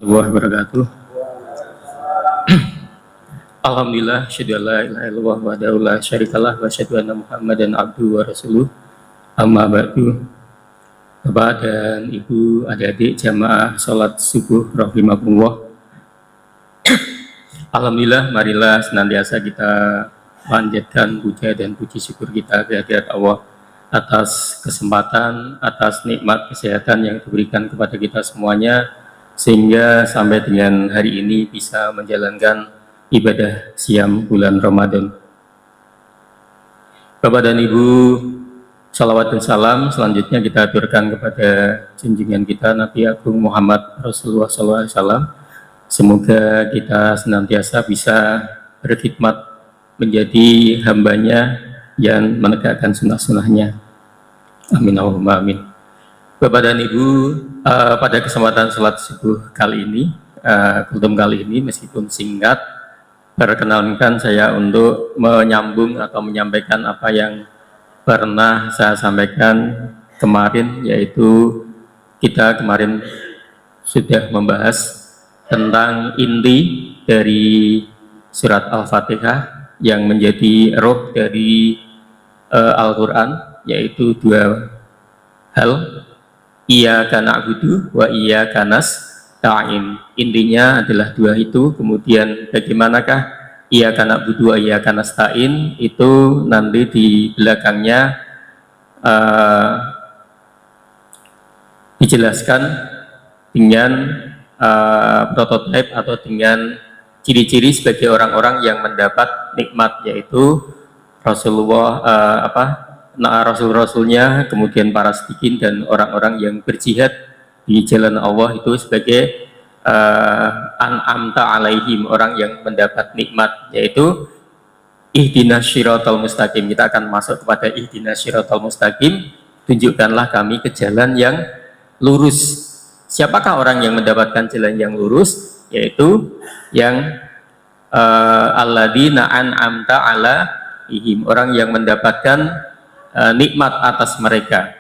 Wabarakatuh. Alhamdulillah, syahadu an la ilaha illallah wahdahu la syarikalah wa syahadu anna Muhammadan abduhu wa rasuluh. Amma ba'du. Bapak dan Ibu, adik-adik jamaah salat subuh rahimakumullah. Alhamdulillah, marilah senantiasa kita panjatkan puja dan puji syukur kita kehadirat Allah atas kesempatan, atas nikmat kesehatan yang diberikan kepada kita semuanya, sehingga sampai dengan hari ini bisa menjalankan ibadah siam bulan Ramadan. Bapak dan Ibu, salawat dan salam selanjutnya kita aturkan kepada junjungan kita Nabi Agung Muhammad Rasulullah SAW. Semoga kita senantiasa bisa berkhidmat menjadi hambanya yang menegakkan sunnah-sunnahnya. Amin Allahumma amin. Bapak dan Ibu, pada kesempatan salat subuh kali ini, kultum kali ini meskipun singkat, perkenalkan saya untuk menyambung atau menyampaikan apa yang pernah saya sampaikan kemarin, yaitu kita kemarin sudah membahas tentang inti dari surat Al-Fatihah yang menjadi roh dari Al-Quran, yaitu dua hal, iyyaka na'budu wa iyyaka nasta'in. Intinya adalah dua itu. Kemudian bagaimanakah iyyaka na'budu wa iyyaka nasta'in itu nanti di belakangnya dijelaskan dengan prototipe atau dengan ciri-ciri sebagai orang-orang yang mendapat nikmat, yaitu Rasulullah, Rasul-Rasulnya, kemudian para siddiqin dan orang-orang yang berjihad di jalan Allah itu sebagai an'amta alaihim, orang yang mendapat nikmat, yaitu ihdinas syiratal mustaqim. Kita akan masuk kepada ihdinas syiratal mustaqim, tunjukkanlah kami ke jalan yang lurus. Siapakah orang yang mendapatkan jalan yang lurus? Yaitu yang alladzina an'amta alaihim, orang yang mendapatkan nikmat atas mereka.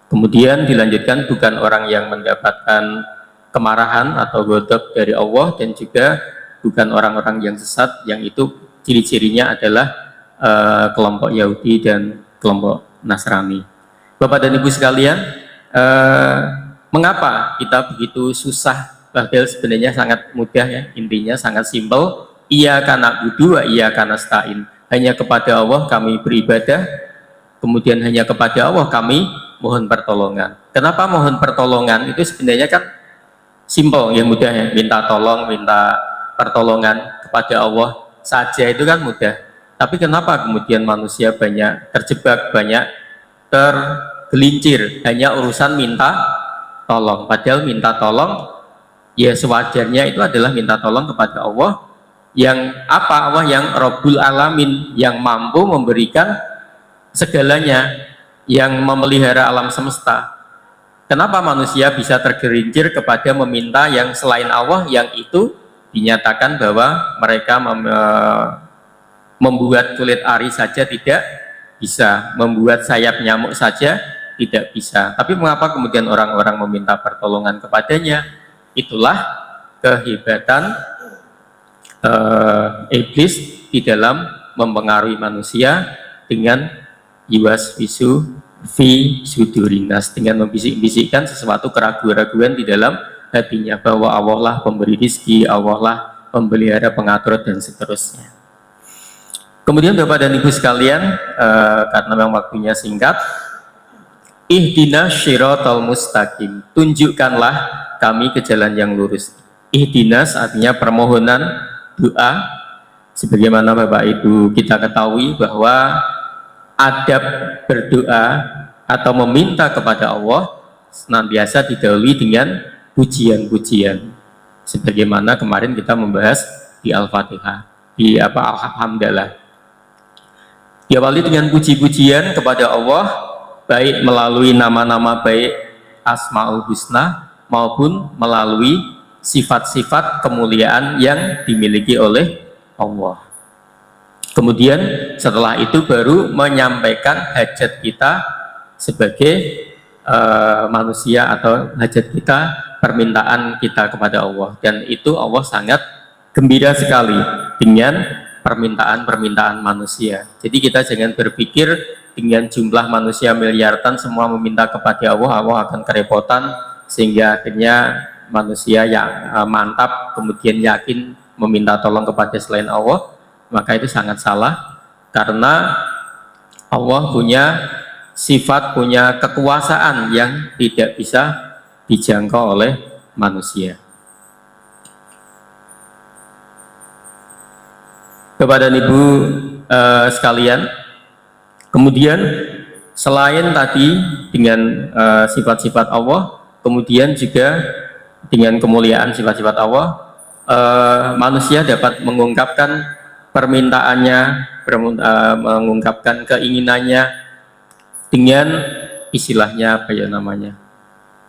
Kemudian dilanjutkan, bukan orang yang mendapatkan kemarahan atau ghadab dari Allah, dan juga bukan orang-orang yang sesat, yang itu ciri-cirinya adalah kelompok Yahudi dan kelompok Nasrani. Bapak dan Ibu sekalian, mengapa kita begitu susah? Padahal sebenarnya sangat mudah ya, intinya sangat simpel. Iyyaka na'budu wa iyyaka nasta'in. Hanya kepada Allah kami beribadah, kemudian hanya kepada Allah kami mohon pertolongan. Kenapa mohon pertolongan? Itu sebenarnya kan simpel, yang mudah ya, minta tolong, minta pertolongan kepada Allah saja, itu kan mudah. Tapi kenapa kemudian manusia banyak terjebak, banyak tergelincir hanya urusan minta tolong? Padahal minta tolong ya sewajarnya itu adalah minta tolong kepada Allah yang apa? Allah yang Rabbul Alamin, yang mampu memberikan segalanya, yang memelihara alam semesta. Kenapa manusia bisa tergelincir kepada meminta yang selain Allah, yang itu dinyatakan bahwa mereka membuat kulit ari saja tidak bisa, membuat sayap nyamuk saja tidak bisa. Tapi mengapa kemudian orang-orang meminta pertolongan kepadanya? Itulah kehebatan iblis di dalam mempengaruhi manusia dengan yuwaswisu fi sudurinas, dengan membisik-bisikkan sesuatu keraguan-raguan di dalam hatinya bahwa Allah lah pemberi rizki, Allah lah pemelihara, pengatur, dan seterusnya. Kemudian Bapak dan Ibu sekalian, karena memang waktunya singkat, ihdinas syiratal mustaqim, tunjukkanlah kami ke jalan yang lurus. Ihdinas artinya permohonan, doa. Sebagaimana Bapak Ibu kita ketahui bahwa adab berdoa atau meminta kepada Allah senantiasa didahului dengan pujian-pujian. Sebagaimana kemarin kita membahas di Al-Fatihah, di Alhamdulillah. Diawali dengan puji-pujian kepada Allah, baik melalui nama-nama baik Asmaul Husna maupun melalui sifat-sifat kemuliaan yang dimiliki oleh Allah. Kemudian setelah itu baru menyampaikan hajat kita sebagai manusia, atau hajat kita permintaan kita kepada Allah, dan itu Allah sangat gembira sekali dengan permintaan-permintaan manusia. Jadi kita jangan berpikir dengan jumlah manusia miliaran semua meminta kepada Allah, Allah akan kerepotan sehingga akhirnya manusia yang mantap kemudian yakin meminta tolong kepada selain Allah. Maka itu sangat salah, karena Allah punya sifat, punya kekuasaan yang tidak bisa dijangkau oleh manusia. Bapak dan Ibu sekalian, kemudian selain tadi dengan sifat-sifat Allah, kemudian juga dengan kemuliaan sifat-sifat Allah, manusia dapat mengungkapkan permintaannya, mengungkapkan keinginannya dengan istilahnya apa ya namanya,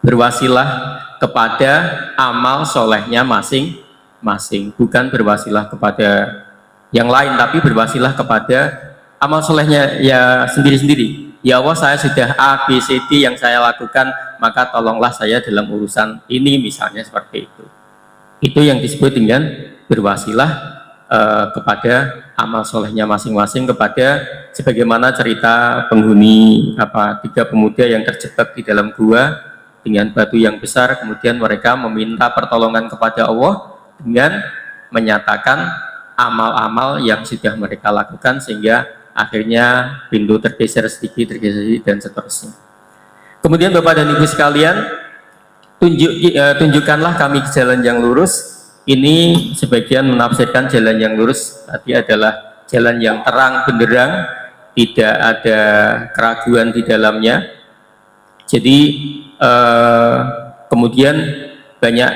berwasilah kepada amal solehnya masing-masing, bukan berwasilah kepada yang lain, tapi berwasilah kepada amal solehnya ya sendiri-sendiri. Ya Allah, saya sudah A, B, C, D yang saya lakukan, maka tolonglah saya dalam urusan ini, misalnya seperti itu. Itu yang disebut dengan berwasilah kepada amal solehnya masing-masing, kepada sebagaimana cerita penghuni tiga pemuda yang terjebak di dalam gua dengan batu yang besar, kemudian mereka meminta pertolongan kepada Allah dengan menyatakan amal-amal yang sudah mereka lakukan, sehingga akhirnya pintu tergeser sedikit, dan seterusnya. Kemudian Bapak dan Ibu sekalian, tunjukkanlah kami jalan yang lurus. Ini sebagian menafsirkan jalan yang lurus tadi adalah jalan yang terang benderang, tidak ada keraguan di dalamnya. Jadi kemudian banyak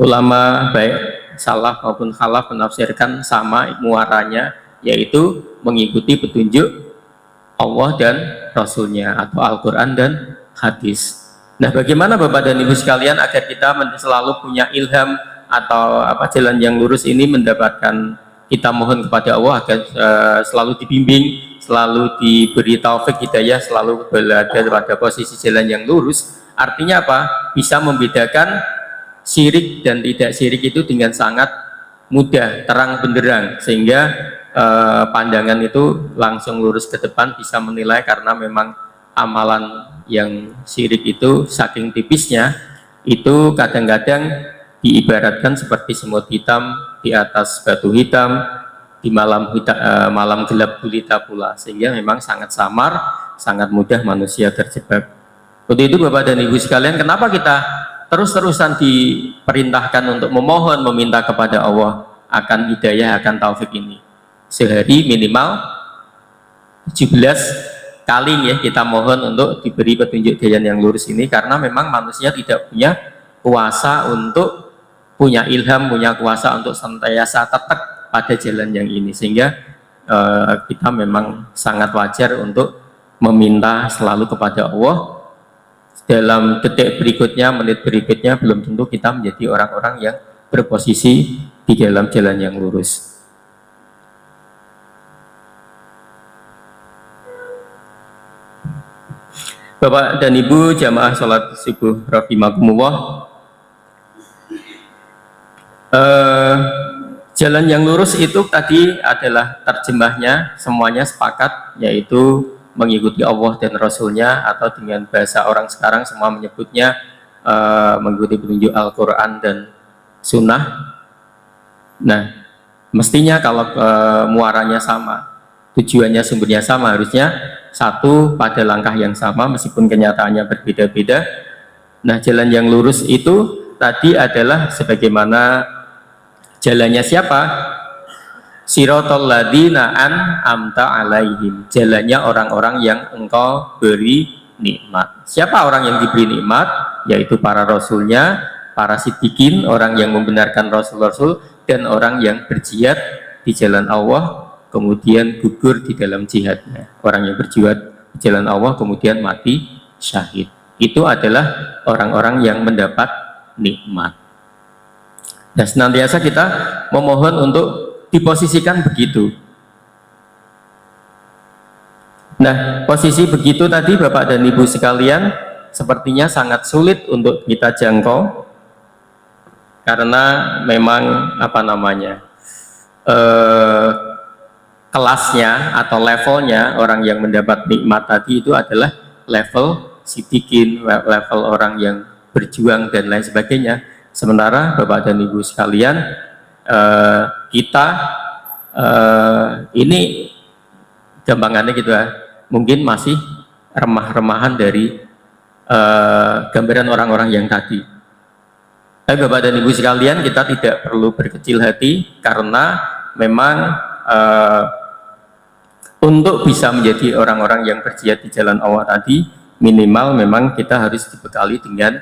ulama baik salaf maupun khalaf menafsirkan sama muaranya, yaitu mengikuti petunjuk Allah dan Rasulnya atau Al-Quran dan hadis. Nah, bagaimana Bapak dan Ibu sekalian agar kita selalu punya ilham atau jalan yang lurus ini, mendapatkan, kita mohon kepada Allah agar selalu dibimbing, selalu diberi taufik hidayah, selalu berada pada posisi jalan yang lurus. Artinya apa? Bisa membedakan syirik dan tidak syirik itu dengan sangat mudah, terang benderang, sehingga pandangan itu langsung lurus ke depan, bisa menilai, karena memang amalan yang syirik itu saking tipisnya, itu kadang-kadang diibaratkan seperti semut hitam di atas batu hitam di malam gelap gulita pula, sehingga memang sangat samar, sangat mudah manusia terjebak. Untuk itu Bapak dan Ibu sekalian, kenapa kita terus-terusan diperintahkan untuk memohon, meminta kepada Allah akan hidayah, akan taufik ini? Sehari minimal 17 kali ya kita mohon untuk diberi petunjuk jalan yang lurus ini, karena memang manusia tidak punya kuasa untuk punya ilham, punya kuasa untuk senantiasa tetap pada jalan yang ini, sehingga kita memang sangat wajar untuk meminta selalu kepada Allah. Dalam detik berikutnya, menit berikutnya, belum tentu kita menjadi orang-orang yang berposisi di dalam jalan yang lurus. Bapak dan Ibu jamaah sholat subuh rahimakumullah, jalan yang lurus itu tadi adalah terjemahnya, semuanya sepakat, yaitu mengikuti Allah dan Rasulnya, atau dengan bahasa orang sekarang semua menyebutnya mengikuti petunjuk Al-Quran dan Sunnah. Nah, mestinya kalau muaranya sama, tujuannya, sumbernya sama, harusnya satu pada langkah yang sama, meskipun kenyataannya berbeda-beda. Nah, jalan yang lurus itu tadi adalah sebagaimana jalannya siapa? Siratal ladzina an'amta alaihim, jalannya orang-orang yang engkau beri nikmat. Siapa orang yang diberi nikmat? Yaitu para rasulnya, para siddiqin, orang yang membenarkan rasul-rasul, dan orang yang berjihad di jalan Allah kemudian gugur di dalam jihadnya. Orang yang berjihad di jalan Allah kemudian mati syahid, itu adalah orang-orang yang mendapat nikmat. Dan senantiasa kita memohon untuk diposisikan begitu. Nah, posisi begitu tadi Bapak dan Ibu sekalian sepertinya sangat sulit untuk kita jangkau, karena memang apa namanya kelasnya atau levelnya orang yang mendapat nikmat tadi itu adalah level sidikin, level orang yang berjuang dan lain sebagainya. Sementara Bapak dan Ibu sekalian, kita ini gampangannya gitu ya, mungkin masih remah-remahan dari gambaran orang-orang yang tadi. Tapi Bapak dan Ibu sekalian, kita tidak perlu berkecil hati karena memang untuk bisa menjadi orang-orang yang berjihad di jalan Allah tadi, minimal memang kita harus dibekali dengan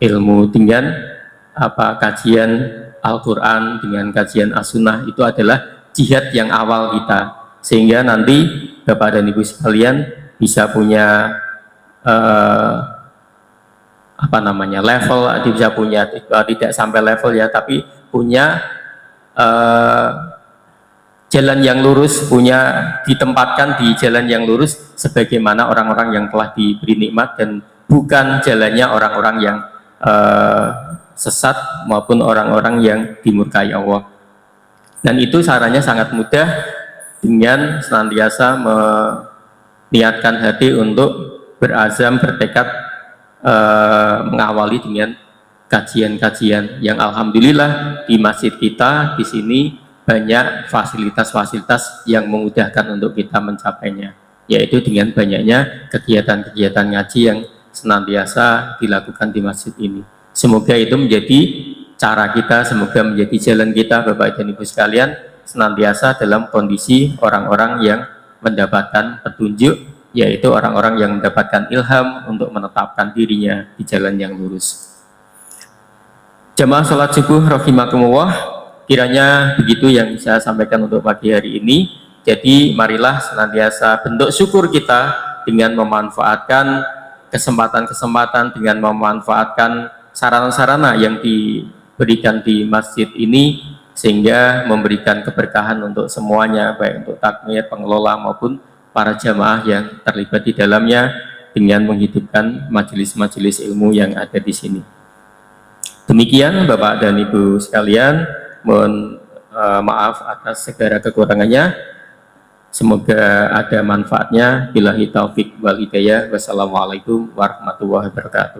ilmu, dengan kajian Al-Quran, dengan kajian As-Sunnah. Itu adalah jihad yang awal kita, sehingga nanti Bapak dan Ibu sekalian bisa punya level, bisa punya tidak sampai level ya, tapi punya jalan yang lurus, ditempatkan di jalan yang lurus sebagaimana orang-orang yang telah diberi nikmat, dan bukan jalannya orang-orang yang sesat maupun orang-orang yang dimurkai Allah. Dan itu caranya sangat mudah, dengan senantiasa meniatkan hati untuk berazam, bertekad mengawali dengan kajian-kajian yang alhamdulillah di masjid kita di sini banyak fasilitas-fasilitas yang memudahkan untuk kita mencapainya, yaitu dengan banyaknya kegiatan-kegiatan ngaji yang senantiasa dilakukan di masjid ini. Semoga itu menjadi cara kita, semoga menjadi jalan kita Bapak dan Ibu sekalian, senantiasa dalam kondisi orang-orang yang mendapatkan petunjuk, yaitu orang-orang yang mendapatkan ilham untuk menetapkan dirinya di jalan yang lurus. Jamaah sholat subuh rahimakumullah, kiranya begitu yang saya sampaikan untuk pagi hari ini. Jadi marilah senantiasa bentuk syukur kita dengan memanfaatkan kesempatan-kesempatan, dengan memanfaatkan sarana-sarana yang diberikan di masjid ini, sehingga memberikan keberkahan untuk semuanya, baik untuk takmir, pengelola maupun para jamaah yang terlibat di dalamnya, dengan menghidupkan majelis-majelis ilmu yang ada di sini. Demikian Bapak dan Ibu sekalian, mohon maaf atas segala kekurangannya. Semoga ada manfaatnya. Billahi taufik wal hidayah. Wassalamualaikum warahmatullahi wabarakatuh.